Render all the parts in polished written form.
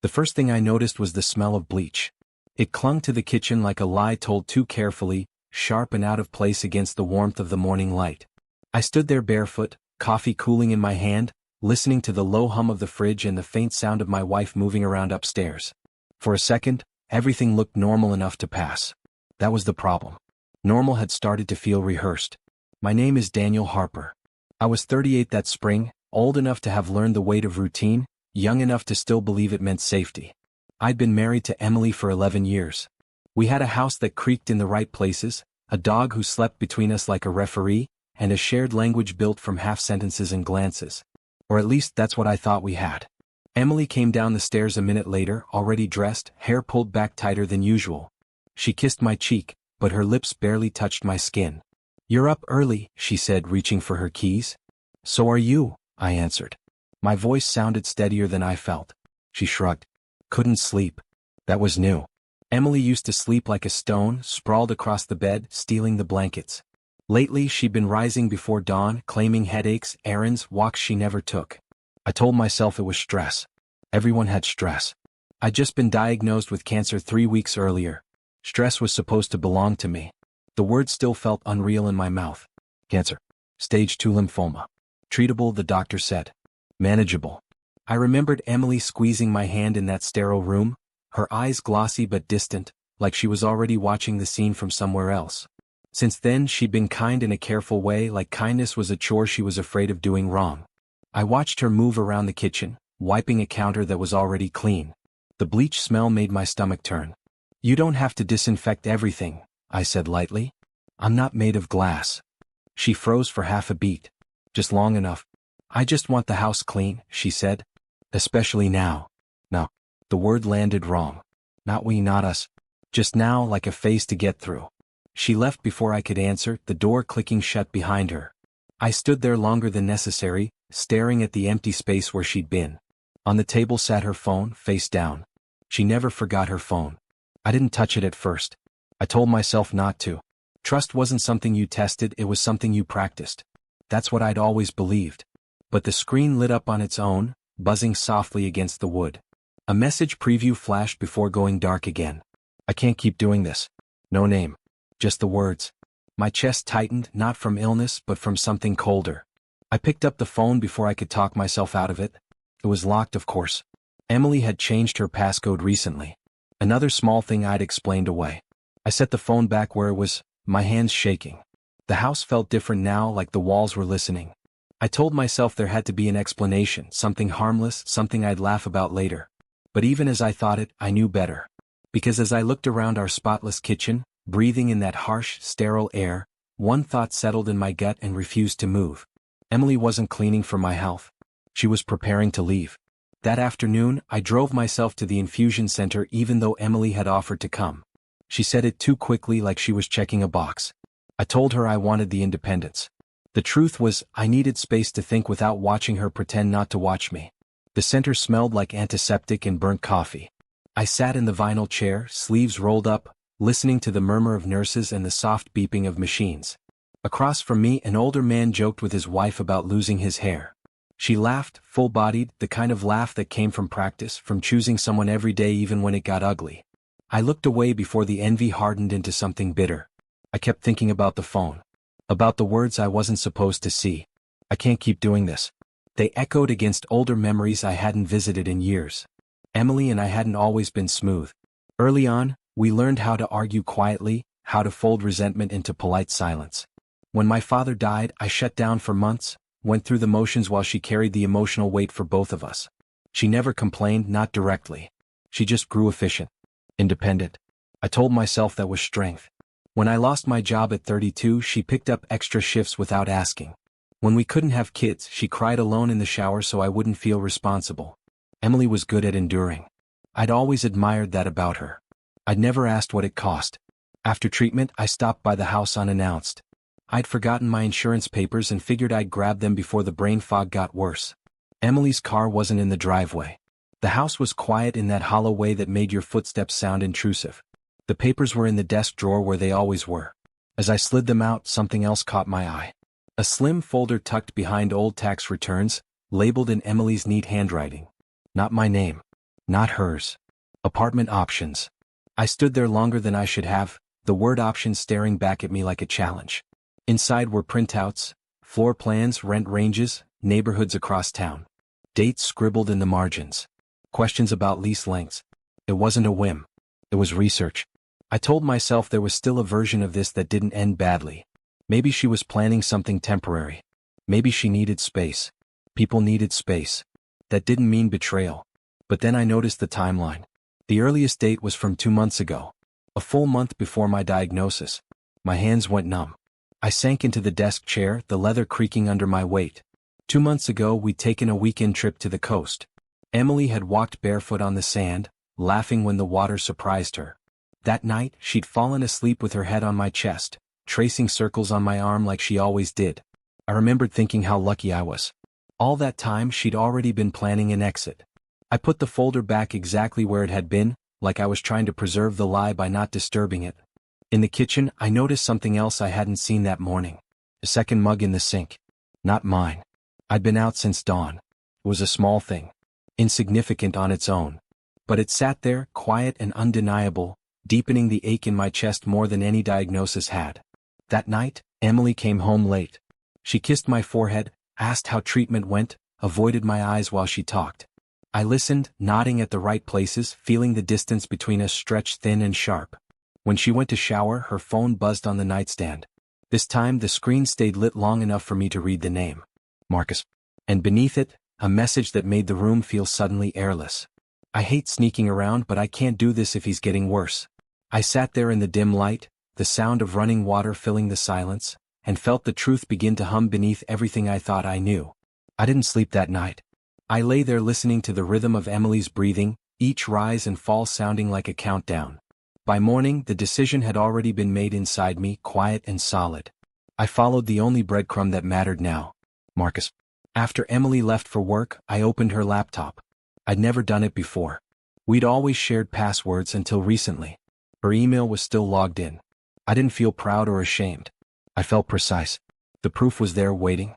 The first thing I noticed was the smell of bleach. It clung to the kitchen like a lie told too carefully, sharp and out of place against the warmth of the morning light. I stood there barefoot, coffee cooling in my hand, listening to the low hum of the fridge and the faint sound of my wife moving around upstairs. For a second, everything looked normal enough to pass. That was the problem. Normal had started to feel rehearsed. My name is Daniel Harper. I was 38 that spring, old enough to have learned the weight of routine, young enough to still believe it meant safety. I'd been married to Emily for 11 years. We had a house that creaked in the right places, a dog who slept between us like a referee, and a shared language built from half sentences and glances. Or at least that's what I thought we had. Emily came down the stairs a minute later, already dressed, hair pulled back tighter than usual. She kissed my cheek, but her lips barely touched my skin. "You're up early," she said, reaching for her keys. "So are you," I answered. My voice sounded steadier than I felt. She shrugged. "Couldn't sleep." That was new. Emily used to sleep like a stone, sprawled across the bed, stealing the blankets. Lately she'd been rising before dawn, claiming headaches, errands, walks she never took. I told myself it was stress. Everyone had stress. I'd just been diagnosed with cancer 3 weeks earlier. Stress was supposed to belong to me. The word still felt unreal in my mouth. Cancer. Stage 2 lymphoma. Treatable, the doctor said. Manageable. I remembered Emily squeezing my hand in that sterile room, her eyes glossy but distant, like she was already watching the scene from somewhere else. Since then she'd been kind in a careful way, like kindness was a chore she was afraid of doing wrong. I watched her move around the kitchen, wiping a counter that was already clean. The bleach smell made my stomach turn. "You don't have to disinfect everything," I said lightly. "I'm not made of glass." She froze for half a beat. "Just long enough." "I just want the house clean," she said. "Especially now." No. The word landed wrong. Not we, not us. Just now, like a phase to get through. She left before I could answer, the door clicking shut behind her. I stood there longer than necessary, staring at the empty space where she'd been. On the table sat her phone, face down. She never forgot her phone. I didn't touch it at first. I told myself not to. Trust wasn't something you tested, it was something you practiced. That's what I'd always believed. But the screen lit up on its own, buzzing softly against the wood. A message preview flashed before going dark again. "I can't keep doing this." No name. Just the words. My chest tightened, not from illness but from something colder. I picked up the phone before I could talk myself out of it. It was locked, of course. Emily had changed her passcode recently. Another small thing I'd explained away. I set the phone back where it was, my hands shaking. The house felt different now, like the walls were listening. I told myself there had to be an explanation, something harmless, something I'd laugh about later. But even as I thought it, I knew better. Because as I looked around our spotless kitchen, breathing in that harsh, sterile air, one thought settled in my gut and refused to move. Emily wasn't cleaning for my health. She was preparing to leave. That afternoon, I drove myself to the infusion center even though Emily had offered to come. She said it too quickly, like she was checking a box. I told her I wanted the independence. The truth was, I needed space to think without watching her pretend not to watch me. The center smelled like antiseptic and burnt coffee. I sat in the vinyl chair, sleeves rolled up, listening to the murmur of nurses and the soft beeping of machines. Across from me, an older man joked with his wife about losing his hair. She laughed, full-bodied, the kind of laugh that came from practice, from choosing someone every day even when it got ugly. I looked away before the envy hardened into something bitter. I kept thinking about the phone. About the words I wasn't supposed to see. "I can't keep doing this." They echoed against older memories I hadn't visited in years. Emily and I hadn't always been smooth. Early on, we learned how to argue quietly, how to fold resentment into polite silence. When my father died, I shut down for months, went through the motions while she carried the emotional weight for both of us. She never complained, not directly. She just grew efficient. Independent. I told myself that was strength. When I lost my job at 32, she picked up extra shifts without asking. When we couldn't have kids, she cried alone in the shower so I wouldn't feel responsible. Emily was good at enduring. I'd always admired that about her. I'd never asked what it cost. After treatment, I stopped by the house unannounced. I'd forgotten my insurance papers and figured I'd grab them before the brain fog got worse. Emily's car wasn't in the driveway. The house was quiet in that hollow way that made your footsteps sound intrusive. The papers were in the desk drawer where they always were. As I slid them out, something else caught my eye. A slim folder tucked behind old tax returns, labeled in Emily's neat handwriting. Not my name. Not hers. Apartment options. I stood there longer than I should have, the word options staring back at me like a challenge. Inside were printouts, floor plans, rent ranges, neighborhoods across town. Dates scribbled in the margins. Questions about lease lengths. It wasn't a whim. It was research. I told myself there was still a version of this that didn't end badly. Maybe she was planning something temporary. Maybe she needed space. People needed space. That didn't mean betrayal. But then I noticed the timeline. The earliest date was from 2 months ago. A full month before my diagnosis. My hands went numb. I sank into the desk chair, the leather creaking under my weight. 2 months ago we'd taken a weekend trip to the coast. Emily had walked barefoot on the sand, laughing when the water surprised her. That night, she'd fallen asleep with her head on my chest, tracing circles on my arm like she always did. I remembered thinking how lucky I was. All that time she'd already been planning an exit. I put the folder back exactly where it had been, like I was trying to preserve the lie by not disturbing it. In the kitchen, I noticed something else I hadn't seen that morning. A second mug in the sink. Not mine. I'd been out since dawn. It was a small thing. Insignificant on its own. But it sat there, quiet and undeniable, deepening the ache in my chest more than any diagnosis had. That night, Emily came home late. She kissed my forehead, asked how treatment went, avoided my eyes while she talked. I listened, nodding at the right places, feeling the distance between us stretch thin and sharp. When she went to shower, her phone buzzed on the nightstand. This time the screen stayed lit long enough for me to read the name. Marcus. And beneath it, a message that made the room feel suddenly airless. I hate sneaking around, but I can't do this if he's getting worse. I sat there in the dim light, the sound of running water filling the silence, and felt the truth begin to hum beneath everything I thought I knew. I didn't sleep that night. I lay there listening to the rhythm of Emily's breathing, each rise and fall sounding like a countdown. By morning, the decision had already been made inside me, quiet and solid. I followed the only breadcrumb that mattered now. Marcus. After Emily left for work, I opened her laptop. I'd never done it before. We'd always shared passwords until recently. Her email was still logged in. I didn't feel proud or ashamed. I felt precise. The proof was there waiting.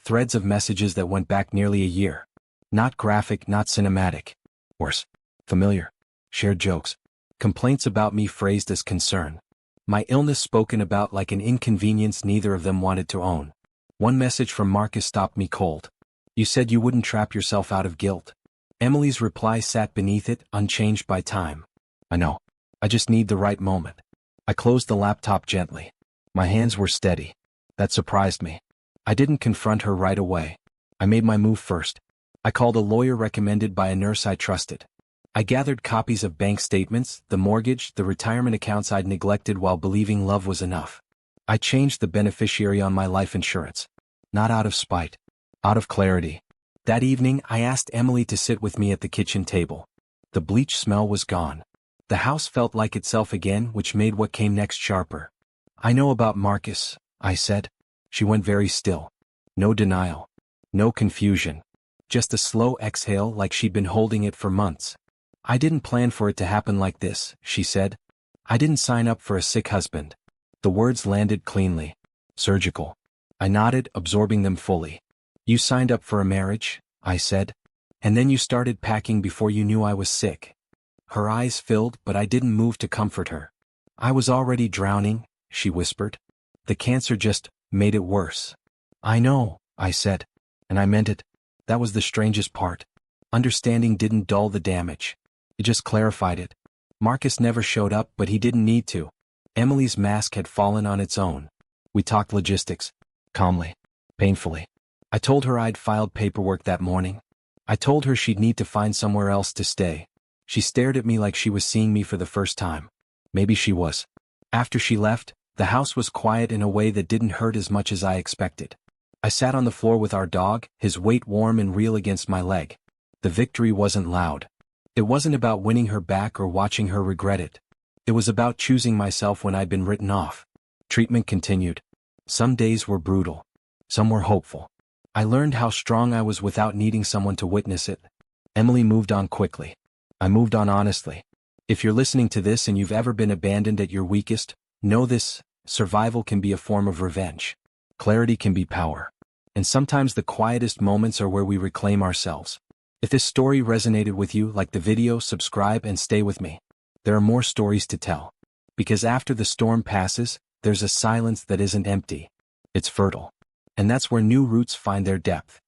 Threads of messages that went back nearly a year. Not graphic, not cinematic. Worse. Familiar. Shared jokes. Complaints about me phrased as concern. My illness spoken about like an inconvenience neither of them wanted to own. One message from Marcus stopped me cold. You said you wouldn't trap yourself out of guilt. Emily's reply sat beneath it, unchanged by time. I know. I just need the right moment. I closed the laptop gently. My hands were steady. That surprised me. I didn't confront her right away. I made my move first. I called a lawyer recommended by a nurse I trusted. I gathered copies of bank statements, the mortgage, the retirement accounts I'd neglected while believing love was enough. I changed the beneficiary on my life insurance. Not out of spite. Out of clarity. That evening, I asked Emily to sit with me at the kitchen table. The bleach smell was gone. The house felt like itself again, which made what came next sharper. I know about Marcus, I said. She went very still. No denial. No confusion. Just a slow exhale like she'd been holding it for months. I didn't plan for it to happen like this, she said. I didn't sign up for a sick husband. The words landed cleanly. Surgical. I nodded, absorbing them fully. You signed up for a marriage, I said. And then you started packing before you knew I was sick. Her eyes filled, but I didn't move to comfort her. I was already drowning, she whispered. The cancer just made it worse. I know, I said. And I meant it. That was the strangest part. Understanding didn't dull the damage. It just clarified it. Marcus never showed up, but he didn't need to. Emily's mask had fallen on its own. We talked logistics. Calmly. Painfully. I told her I'd filed paperwork that morning. I told her she'd need to find somewhere else to stay. She stared at me like she was seeing me for the first time. Maybe she was. After she left, the house was quiet in a way that didn't hurt as much as I expected. I sat on the floor with our dog, his weight warm and real against my leg. The victory wasn't loud. It wasn't about winning her back or watching her regret it. It was about choosing myself when I'd been written off. Treatment continued. Some days were brutal. Some were hopeful. I learned how strong I was without needing someone to witness it. Emily moved on quickly. I moved on honestly. If you're listening to this and you've ever been abandoned at your weakest, know this: survival can be a form of revenge. Clarity can be power. And sometimes the quietest moments are where we reclaim ourselves. If this story resonated with you, like the video, subscribe, and stay with me. There are more stories to tell. Because after the storm passes, there's a silence that isn't empty. It's fertile. And that's where new roots find their depth.